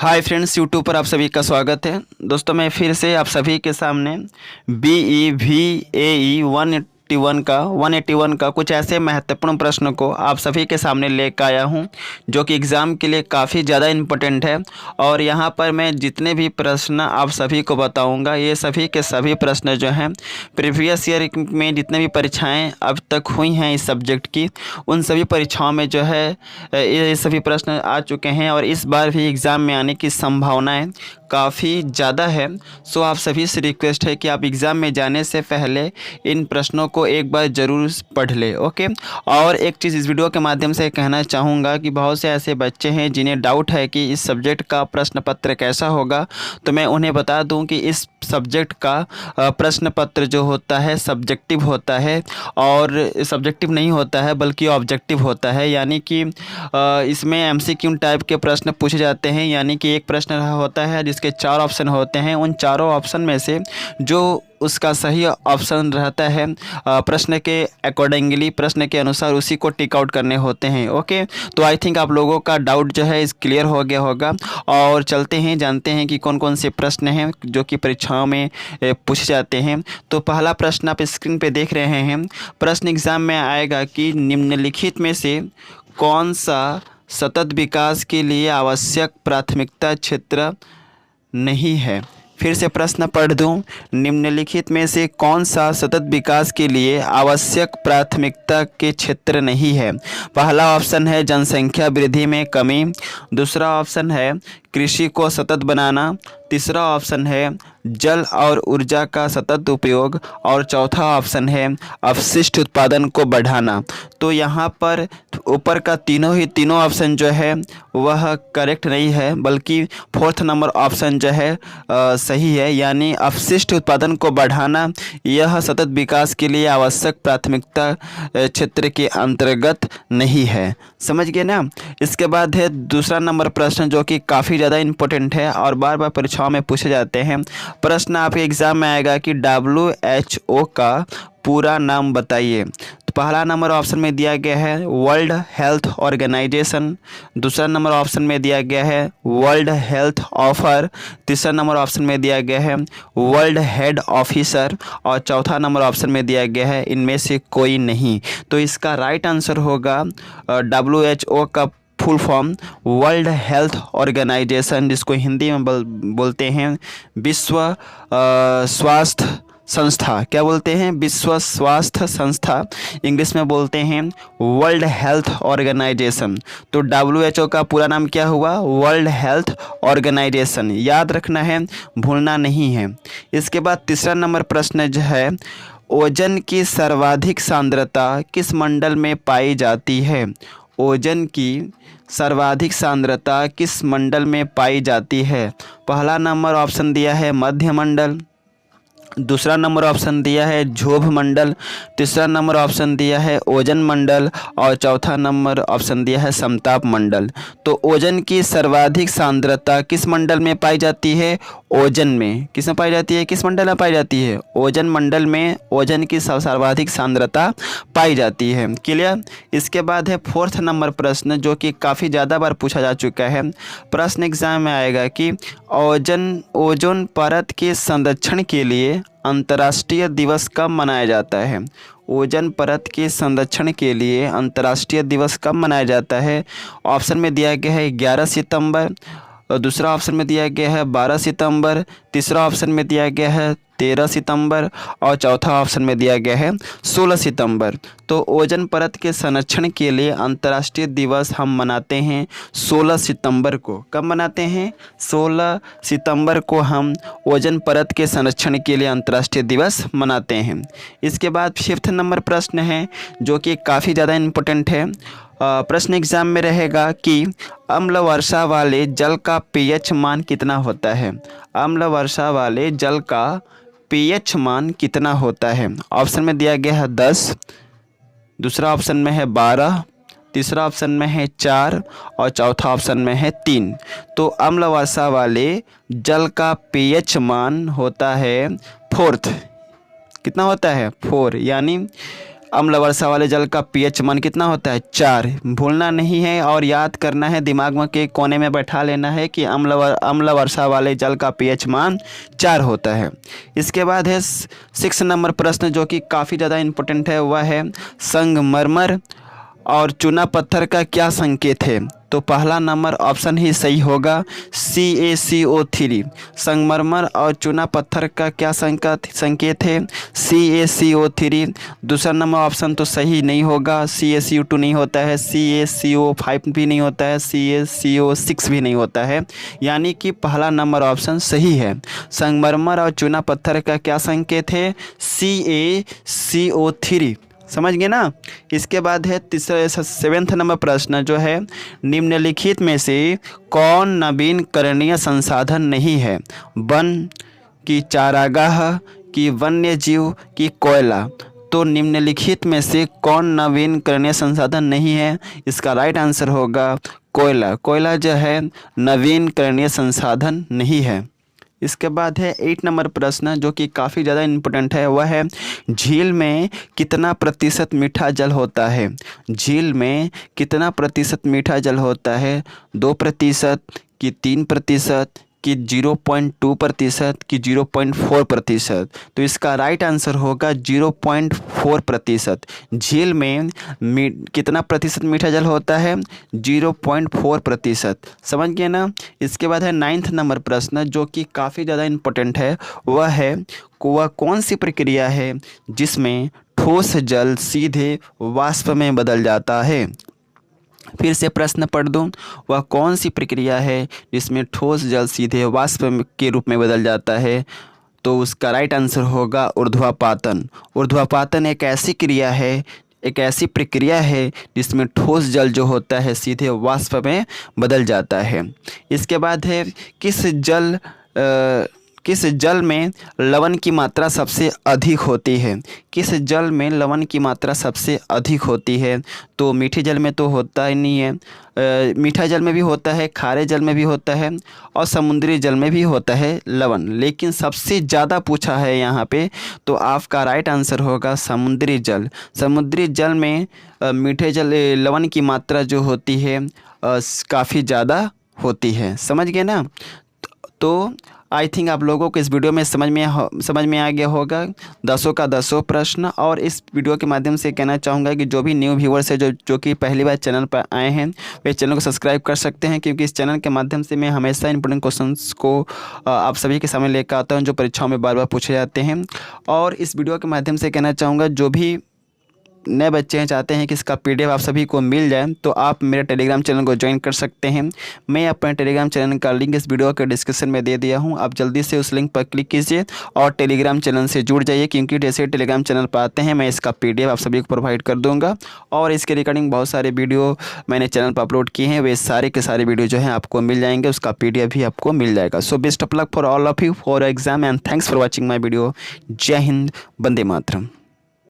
Hi friends, YouTube पर आप सभी का स्वागत है। दोस्तों, मैं फिर से आप सभी के सामने BEVAE 181 का कुछ ऐसे महत्वपूर्ण प्रश्न को आप सभी के सामने लेकर आया हूं जो कि एग्ज़ाम के लिए काफ़ी ज़्यादा इम्पोर्टेंट है। और यहां पर मैं जितने भी प्रश्न आप सभी को बताऊंगा, ये सभी के सभी प्रश्न जो हैं प्रीवियस ईयर में जितने भी परीक्षाएं अब तक हुई हैं इस सब्जेक्ट की, उन सभी परीक्षाओं में जो है ये सभी प्रश्न आ चुके हैं और इस बार भी एग्ज़ाम में आने की संभावनाएं काफ़ी ज़्यादा है। सो आप सभी से रिक्वेस्ट है कि आप एग्ज़ाम में जाने से पहले इन प्रश्नों को एक बार ज़रूर पढ़ ले। ओके। और एक चीज़ इस वीडियो के माध्यम से कहना चाहूँगा कि बहुत से ऐसे बच्चे हैं जिन्हें डाउट है कि इस सब्जेक्ट का प्रश्न पत्र कैसा होगा, तो मैं उन्हें बता दूं कि इस सब्जेक्ट का प्रश्न पत्र जो होता है सब्जेक्टिव होता है, और सब्जेक्टिव नहीं होता है बल्कि ऑब्जेक्टिव होता है। यानी कि इसमें MCQ टाइप के प्रश्न पूछे जाते हैं। यानी कि एक प्रश्न होता है जिसके 4 ऑप्शन होते हैं, उन चारों ऑप्शन में से जो उसका सही ऑप्शन रहता है प्रश्न के अकॉर्डिंगली, प्रश्न के अनुसार उसी को टिक आउट करने होते हैं। ओके। तो आई थिंक आप लोगों का डाउट जो है इस क्लियर हो गया होगा। और चलते हैं, जानते हैं कि कौन कौन से प्रश्न हैं जो कि परीक्षाओं में पूछे जाते हैं। तो पहला प्रश्न आप स्क्रीन पे देख रहे हैं। प्रश्न एग्ज़ाम में आएगा कि निम्नलिखित में से कौन सा सतत विकास के लिए आवश्यक प्राथमिकता क्षेत्र नहीं है। फिर से प्रश्न पढ़ दूं, निम्नलिखित में से कौन सा सतत विकास के लिए आवश्यक प्राथमिकता के क्षेत्र नहीं है। पहला ऑप्शन है जनसंख्या वृद्धि में कमी, दूसरा ऑप्शन है कृषि को सतत बनाना, तीसरा ऑप्शन है जल और ऊर्जा का सतत उपयोग, और चौथा ऑप्शन है अपशिष्ट उत्पादन को बढ़ाना। तो यहाँ पर ऊपर का तीनों ऑप्शन जो है वह करेक्ट नहीं है, बल्कि फोर्थ नंबर ऑप्शन जो है सही है। यानी अपशिष्ट उत्पादन को बढ़ाना यह सतत विकास के लिए आवश्यक प्राथमिकता क्षेत्र के अंतर्गत नहीं है। समझ गए ना। इसके बाद है दूसरा नंबर प्रश्न जो कि काफ़ी ज़्यादा इम्पोर्टेंट है और बार बार परीक्षाओं में पूछे जाते हैं। प्रश्न आपके एग्ज़ाम में आएगा कि WHO का पूरा नाम बताइए। तो पहला नंबर ऑप्शन में दिया गया है वर्ल्ड हेल्थ ऑर्गेनाइजेशन, दूसरा नंबर ऑप्शन में दिया गया है वर्ल्ड हेल्थ ऑफर, तीसरा नंबर ऑप्शन में दिया गया है वर्ल्ड हेड ऑफिसर, और चौथा नंबर ऑप्शन में दिया गया है इनमें से कोई नहीं। तो इसका राइट आंसर होगा WHO का full form world health organization, जिसको हिंदी में बोलते हैं विश्व स्वास्थ्य संस्था। क्या बोलते हैं? विश्व स्वास्थ्य संस्था। इंग्लिश में बोलते हैं वर्ल्ड हेल्थ ऑर्गेनाइजेशन। तो WHO का पूरा नाम क्या हुआ? World health organization. याद रखना है, भूलना नहीं है। इसके बाद तीसरा नंबर प्रश्न जो है, ओजन की सर्वाधिक सांद्रता किस मंडल में पाई जाती है? ओजन की सर्वाधिक सांद्रता किस मंडल में पाई जाती है? पहला नंबर ऑप्शन दिया है मध्य मंडल, दूसरा नंबर ऑप्शन दिया है क्षोभ मंडल, तीसरा नंबर ऑप्शन दिया है ओजन मंडल, और चौथा नंबर ऑप्शन दिया है समताप मंडल। तो ओजन की सर्वाधिक सांद्रता किस मंडल में पाई जाती है? ओजन में। किस में पाई जाती है? किस मंडल में पाई जाती है? ओजन मंडल में ओजन की सर्वाधिक सांद्रता पाई जाती है। क्लियर। इसके बाद है फोर्थ नंबर प्रश्न जो कि काफ़ी ज़्यादा बार पूछा जा चुका है। प्रश्न एग्जाम में आएगा कि ओजोन परत के संरक्षण के लिए अंतर्राष्ट्रीय दिवस कब मनाया जाता है? ओजोन परत के संरक्षण के लिए अंतर्राष्ट्रीय दिवस कब मनाया जाता है? ऑप्शन में दिया गया है 11 सितंबर, और दूसरा ऑप्शन में दिया गया है 12 सितंबर, तीसरा ऑप्शन में दिया गया है 13 सितंबर, और चौथा ऑप्शन में दिया गया है 16 सितंबर। तो ओजोन परत के संरक्षण के लिए अंतर्राष्ट्रीय दिवस हम मनाते हैं 16 सितंबर को। कब मनाते हैं? 16 सितंबर को हम ओजोन परत के संरक्षण के लिए अंतर्राष्ट्रीय दिवस मनाते हैं। इसके बाद फिफ्थ नंबर प्रश्न है जो कि काफ़ी ज़्यादा इम्पोर्टेंट है। प्रश्न एग्जाम में रहेगा कि अम्ल वर्षा वाले जल का pH मान कितना होता है? अम्ल वर्षा वाले जल का pH मान कितना होता है? ऑप्शन में दिया गया है 10, दूसरा ऑप्शन में है 12, तीसरा ऑप्शन में है 4, और चौथा ऑप्शन में है 3। तो अम्ल वर्षा वाले जल का pH मान होता है 4। कितना होता है? 4। यानी अम्ल वर्षा वाले जल का pH मान कितना होता है 4। भूलना नहीं है और याद करना है, दिमाग में के कोने में बैठा लेना है कि अम्ल वर्षा वाले जल का pH मान 4 होता है। इसके बाद है 6 नंबर प्रश्न जो कि काफ़ी ज़्यादा इम्पोर्टेंट है, वह है संगमरमर और चूना पत्थर का क्या संकेत है। तो पहला नंबर ऑप्शन ही सही होगा CaCO3। संगमरमर और चूना पत्थर का क्या संकेत है CaCO3। दूसरा नंबर ऑप्शन तो सही नहीं होगा, CaCO2 नहीं होता है, CaCO5 भी नहीं होता है, CaCO6 भी नहीं होता है, यानी कि पहला नंबर ऑप्शन सही है। संगमरमर और चूना पत्थर का क्या संकेत है CaCO3। समझ गए ना। इसके बाद है 7 नंबर प्रश्न जो है, निम्नलिखित में से कौन नवीनकरणीय संसाधन नहीं है। वन की चारागाह की वन्य जीव की कोयला। तो निम्नलिखित में से कौन नवीनकरणीय संसाधन नहीं है। इसका राइट आंसर होगा कोयला। कोयला जो है नवीनकरणीय संसाधन नहीं है। इसके बाद है 8 नंबर प्रश्न जो कि काफ़ी ज़्यादा इम्पोर्टेंट है, वह है झील में कितना प्रतिशत मीठा जल होता है। झील में कितना प्रतिशत मीठा जल होता है, 2% कि 3% कि 0.2% कि 0.4%। तो इसका राइट आंसर होगा 0.4%। झील में कितना प्रतिशत मीठा जल होता है 0.4%। समझ गए ना। इसके बाद है 9 नंबर प्रश्न जो कि काफ़ी ज़्यादा इम्पोर्टेंट है, वह है वह कौन सी प्रक्रिया है जिसमें ठोस जल सीधे वाष्प में बदल जाता है। फिर से प्रश्न पढ़ दूँ, वह कौन सी प्रक्रिया है जिसमें ठोस जल सीधे वाष्प के रूप में बदल जाता है। तो उसका राइट आंसर होगा ऊर्ध्वापातन। ऊर्ध्वापातन एक ऐसी क्रिया है, एक ऐसी प्रक्रिया है जिसमें ठोस जल जो होता है सीधे वाष्प में बदल जाता है। इसके बाद है किस जल में लवण की मात्रा सबसे अधिक होती है। किस जल में लवण की मात्रा सबसे अधिक होती है। तो मीठे जल में तो होता ही नहीं है, मीठा जल में भी होता है, खारे जल में भी होता है और समुद्री जल में भी होता है लवण, लेकिन सबसे ज़्यादा पूछा है यहाँ पे। तो आपका राइट आंसर होगा समुद्री जल। समुद्री जल में मीठे जल लवण की मात्रा जो होती है काफ़ी ज़्यादा होती है। समझ गए ना। तो आई थिंक आप लोगों को इस वीडियो में समझ में आ गया होगा 10 का 10 प्रश्न। और इस वीडियो के माध्यम से कहना चाहूँगा कि जो भी न्यू व्यूअर्स है जो कि पहली बार चैनल पर आए हैं वे चैनल को सब्सक्राइब कर सकते हैं, क्योंकि इस चैनल के माध्यम से मैं हमेशा इंपॉर्टेंट क्वेश्चंस को आप सभी के सामने लेकर आता हूँ जो परीक्षाओं में बार बार पूछे जाते हैं। और इस वीडियो के माध्यम से कहना चाहूँगा जो भी नए बच्चे हैं चाहते हैं कि इसका PDF आप सभी को मिल जाए तो आप मेरे टेलीग्राम चैनल को ज्वाइन कर सकते हैं। मैं अपने टेलीग्राम चैनल का लिंक इस वीडियो के डिस्क्रिप्शन में दे दिया हूं। आप जल्दी से उस लिंक पर क्लिक कीजिए और टेलीग्राम चैनल से जुड़ जाइए, क्योंकि जैसे टेलीग्राम चैनल पर आते हैं मैं इसका PDF आप सभी को प्रोवाइड कर दूँगा। और इसके रिगार्डिंग बहुत सारे वीडियो मैंने चैनल पर अपलोड किए हैं, वे सारे के सारे वीडियो जो हैं आपको मिल जाएंगे, उसका PDF भी आपको मिल जाएगा। So best of luck for all of you for exam and thanks for watching my video. जय हिंद, वंदे मातरम।